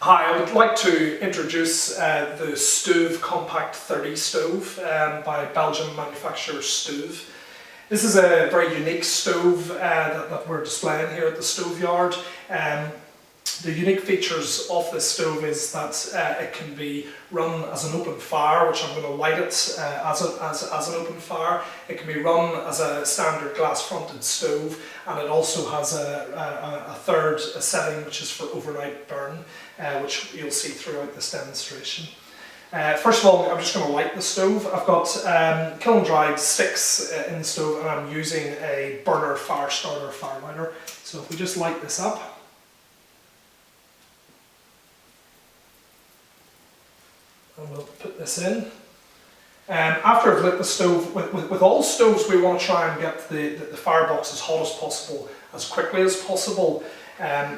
Hi, I would like to introduce the Stuv Compact 30 stove by Belgian manufacturer Stuv. This is a very unique stove that we're displaying here at the stove yard. The unique features of this stove is that it can be run as an open fire, which I'm going to light it as an open fire. It can be run as a standard glass fronted stove, and it also has a third setting which is for overnight burn, which you'll see throughout this demonstration. First of all, I'm just going to light the stove. I've got kiln dried sticks in the stove, and I'm using a burner fire starter fire lighter. So if we just light this up. And we'll put this in. After I've lit the stove, with all stoves we want to try and get the firebox as hot as possible, as quickly as possible.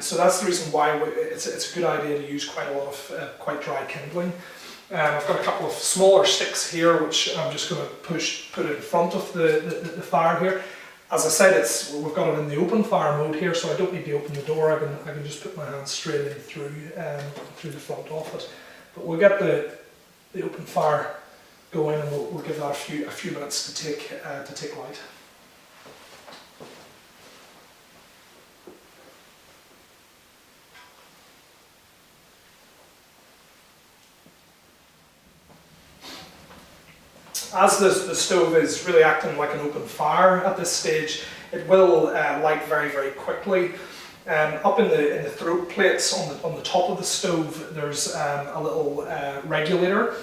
So that's the reason why it's a good idea to use quite a lot of quite dry kindling. I've got a couple of smaller sticks here which I'm just going to put in front of the fire here. As I said, we've got it in the open fire mode here, so I don't need to open the door. I can just put my hand straight in through the front of it. But we'll get the open fire going, and we'll give that a few minutes to take light. As the stove is really acting like an open fire at this stage, it will light very, very quickly. Up in the throat plates on the top of the stove, there's a little regulator.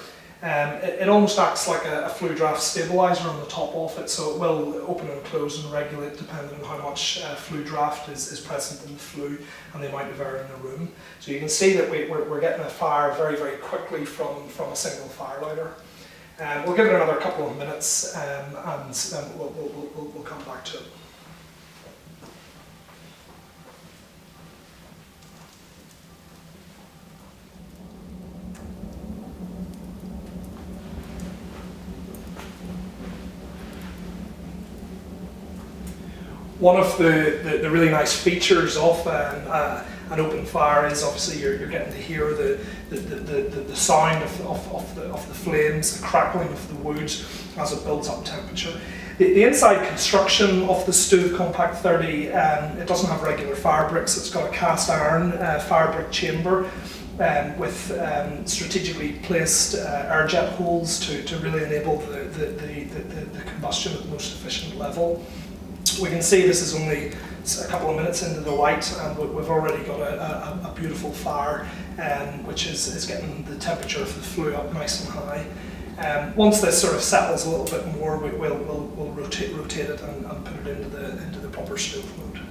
It almost acts like a flue draft stabilizer on the top of it, so it will open and close and regulate depending on how much flue draft is present in the flue and the amount of air in the room. So you can see that we're getting a fire very, very quickly from a single fire lighter. We'll give it another couple of minutes and then we'll come back to it. One of the really nice features of an open fire is obviously you're getting to hear the sound of the flames, the crackling of the wood as it builds up temperature. The inside construction of the Stuv Compact 30, it doesn't have regular fire bricks. It's got a cast iron fire brick chamber with strategically placed air jet holes to really enable the combustion at the most efficient level. We can see this is only a couple of minutes into the light, and we've already got a beautiful fire, which is getting the temperature of the flue up nice and high. Once this sort of settles a little bit more, we'll rotate it and put it into the proper stove mode.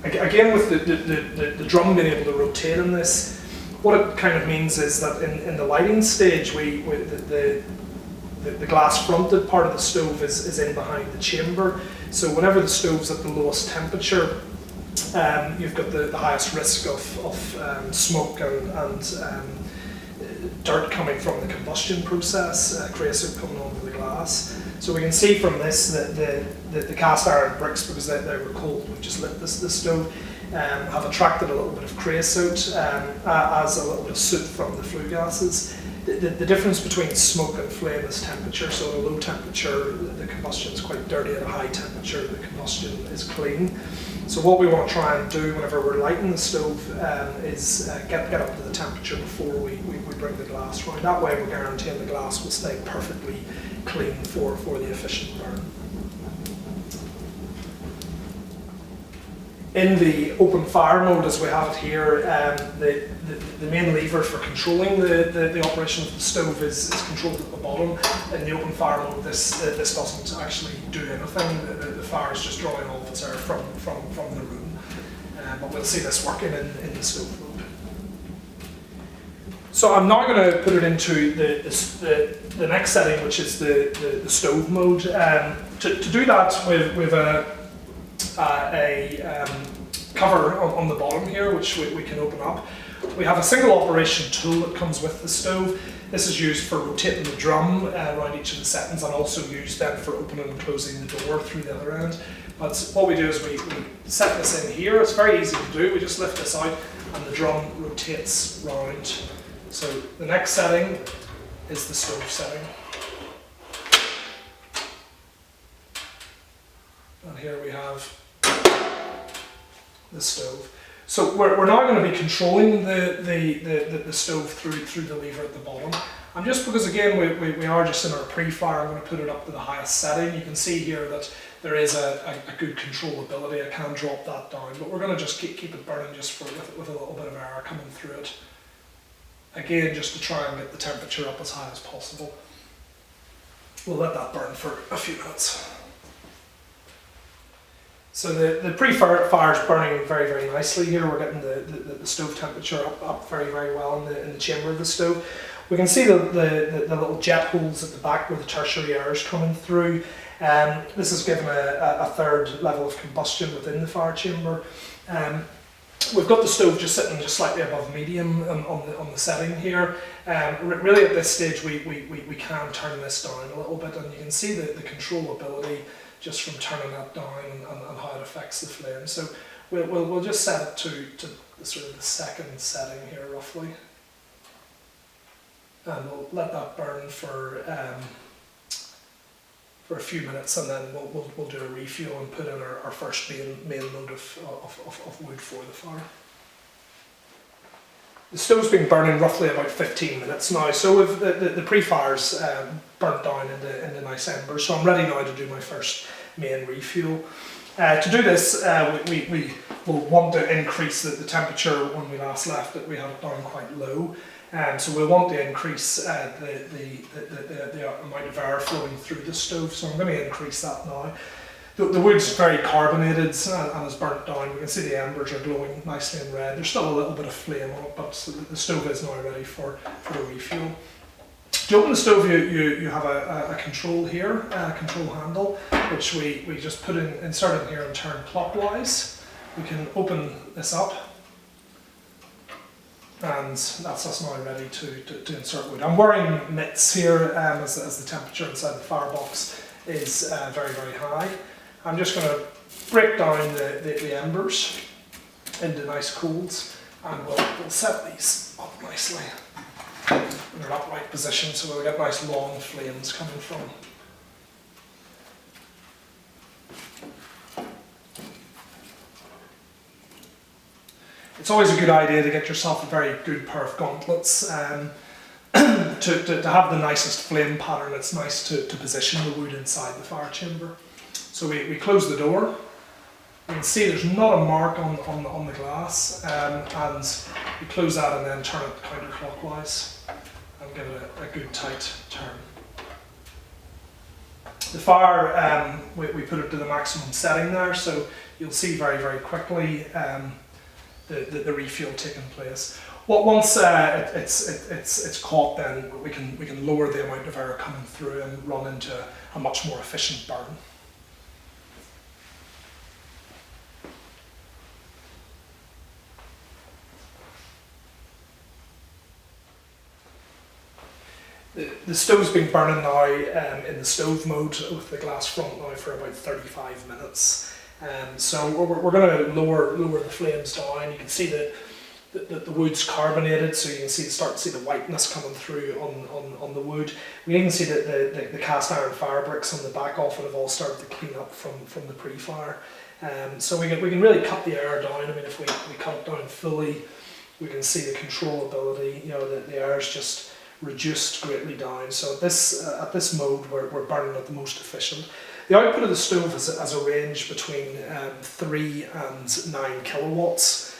Again, with the drum being able to rotate in this, what it kind of means is that in the lighting stage, the glass fronted part of the stove is in behind the chamber. So whenever the stove's at the lowest temperature, you've got the highest risk of smoke and dirt coming from the combustion process, creosote coming onto the glass. So we can see from this that the cast iron bricks, because they were cold, we've just lit this stove, have attracted a little bit of creosote as a little bit of soot from the flue gases. The difference between smoke and flame is temperature. So at a low temperature, the combustion is quite dirty. At a high temperature, the combustion is clean. So what we want to try and do whenever we're lighting the stove is get up to the temperature before we bring the glass round. That way we're guaranteeing the glass will stay perfectly clean for the efficient burn. In the open fire mode, as we have it here, the main lever for controlling the operation of the stove is controlled at the bottom. In the open fire mode, this doesn't actually do anything. The fire is just drawing all of its air from the room. But we'll see this working in the stove mode. So I'm now going to put it into the next setting, which is the stove mode. To do that, we've a cover on the bottom here, which we can open up. We have a single operation tool that comes with the stove. This is used for rotating the drum around each of the settings, and also used then for opening and closing the door through the other end. But what we do is we set this in here. It's very easy to do. We just lift this out and the drum rotates round. So the next setting is the stove setting. And here we have the stove. So we're now going to be controlling the stove through the lever at the bottom. And just because again we are just in our pre-fire, I'm going to put it up to the highest setting. You can see here that there is a good controllability. I can drop that down, but we're going to just keep it burning just with a little bit of air coming through it. Again, just to try and get the temperature up as high as possible. We'll let that burn for a few minutes. So the pre-fire is burning very, very nicely here. We're getting the stove temperature up very, very well in the chamber of the stove. We can see the little jet holes at the back where the tertiary air is coming through. This is giving a third level of combustion within the fire chamber. We've got the stove just sitting just slightly above medium on the setting here. Really at this stage we can turn this down a little bit, and you can see the controllability just from turning that down and how it affects the flame. So we'll just set it to the sort of the second setting here roughly. And we'll let that burn for a few minutes, and then we'll do a refuel and put in our first main load of wood for the fire. The stove's been burning roughly about 15 minutes now, so we've, the pre-fire's burnt down into nice embers, so I'm ready now to do my first main refuel. To do this, we will want to increase the temperature. When we last left it, we had it down quite low. So we'll want to increase the amount of air flowing through the stove, so I'm going to increase that now. The wood's very carbonated and is burnt down. We can see the embers are glowing nicely in red. There's still a little bit of flame on it, but the stove is now ready for the refuel. To open the stove, you have a control here, a control handle, which we just insert in here and turn clockwise. We can open this up, and that's us now ready to insert wood. I'm wearing mitts here as the temperature inside the firebox is very, very high. I'm just going to break down the embers into nice coals, and we'll set these up nicely in an upright position so we'll get nice long flames coming from. It's always a good idea to get yourself a very good pair of gauntlets to have the nicest flame pattern. It's nice to position the wood inside the fire chamber. So we close the door. You can see there's not a mark on the glass, and we close that and then turn it counterclockwise and give it a good tight turn. The fire, we put it to the maximum setting there, so you'll see very, very quickly the refuel taking place. Once it's caught, then we can lower the amount of air coming through and run into a much more efficient burn. The stove's been burning now in the stove mode with the glass front now for about 35 minutes. So we're going to lower the flames down. You can see that the wood's carbonated, so you can start to see the whiteness coming through on the wood. We even see that the cast iron fire bricks on the back of it have all started to clean up from the pre-fire. So we can really cut the air down. I mean, if we cut it down fully, we can see the controllability. You know, the air is just reduced greatly down. So at this mode, we're burning at the most efficient. The output of the stove has a range between 3 and 9 kilowatts.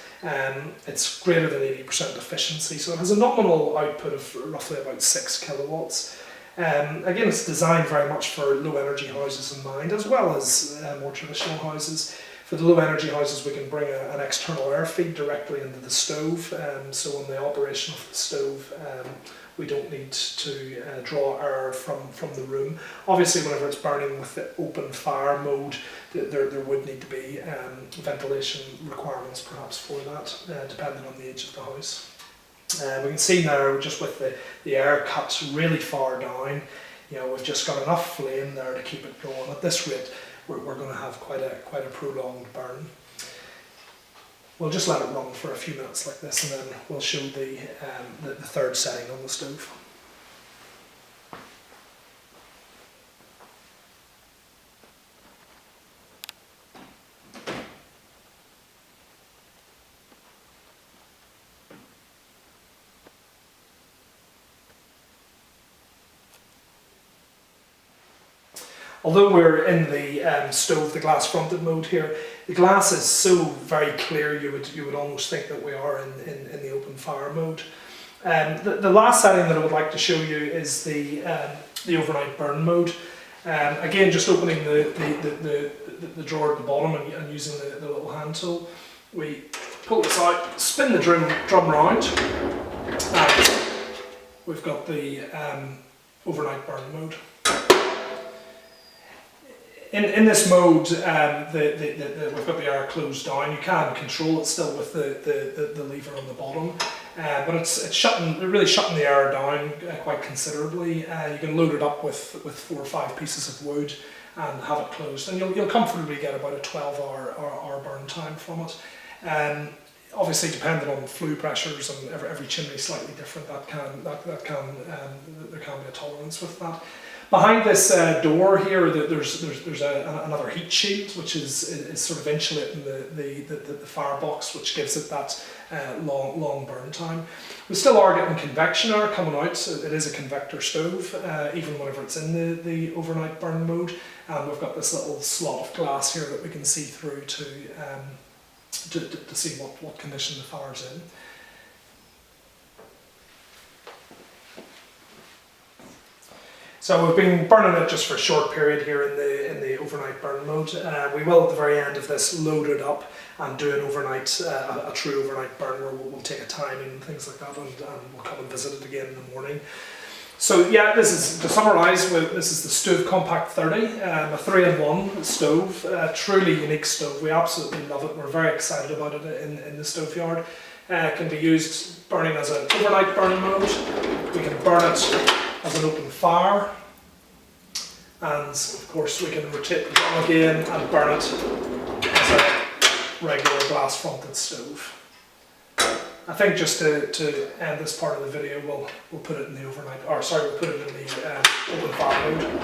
It's greater than 80% efficiency, so it has a nominal output of roughly about 6 kilowatts. Again, it's designed very much for low energy houses in mind, as well as more traditional houses. For the low energy houses, we can bring an external air feed directly into the stove, so in the operation of the stove, we don't need to draw air from the room. Obviously, whenever it's burning with the open fire mode, there would need to be ventilation requirements perhaps for that, depending on the age of the house. We can see now, just with the air cut really far down, we've just got enough flame there to keep it going. At this rate, we're going to have quite a prolonged burn. We'll just let it run for a few minutes like this, and then we'll show the third setting on the stove. Although we're in the stove, the glass fronted mode here, the glass is so very clear you would almost think that we are in the open fire mode. The last setting that I would like to show you is the overnight burn mode. Again, just opening the drawer at the bottom and using the little hand tool, we pull this out, spin the drum round, and we've got the overnight burn mode. In this mode, we've got the air closed down. You can control it still with the lever on the bottom, but it's really shutting the air down quite considerably. You can load it up with 4 or 5 pieces of wood and have it closed, and you'll comfortably get about a 12-hour burn time from it. Obviously, depending on flue pressures and every chimney is slightly different, there can be a tolerance with that. Behind this door here, there's another heat shield, which is sort of insulating the firebox, which gives it that long burn time. We still are getting convection air coming out. So it is a convector stove, even whenever it's in the overnight burn mode. And we've got this little slot of glass here that we can see through to see what condition the fire's in. So we've been burning it just for a short period here in the overnight burn mode. We will at the very end of this load it up and do an overnight, a true overnight burn where we'll take a timing and things like that, and we'll come and visit it again in the morning. So yeah, this is, to summarise, this is the Stuv Compact 30, a 3-in-1 stove, a truly unique stove. We absolutely love it. We're very excited about it in the stove yard. It can be used burning as an overnight burn mode. We can burn it as an open fire, and of course we can rotate the drum again and burn it as a regular glass fronted stove. I think just to end this part of the video, we'll put it in the overnight, or sorry, we'll put it in the open fire mode.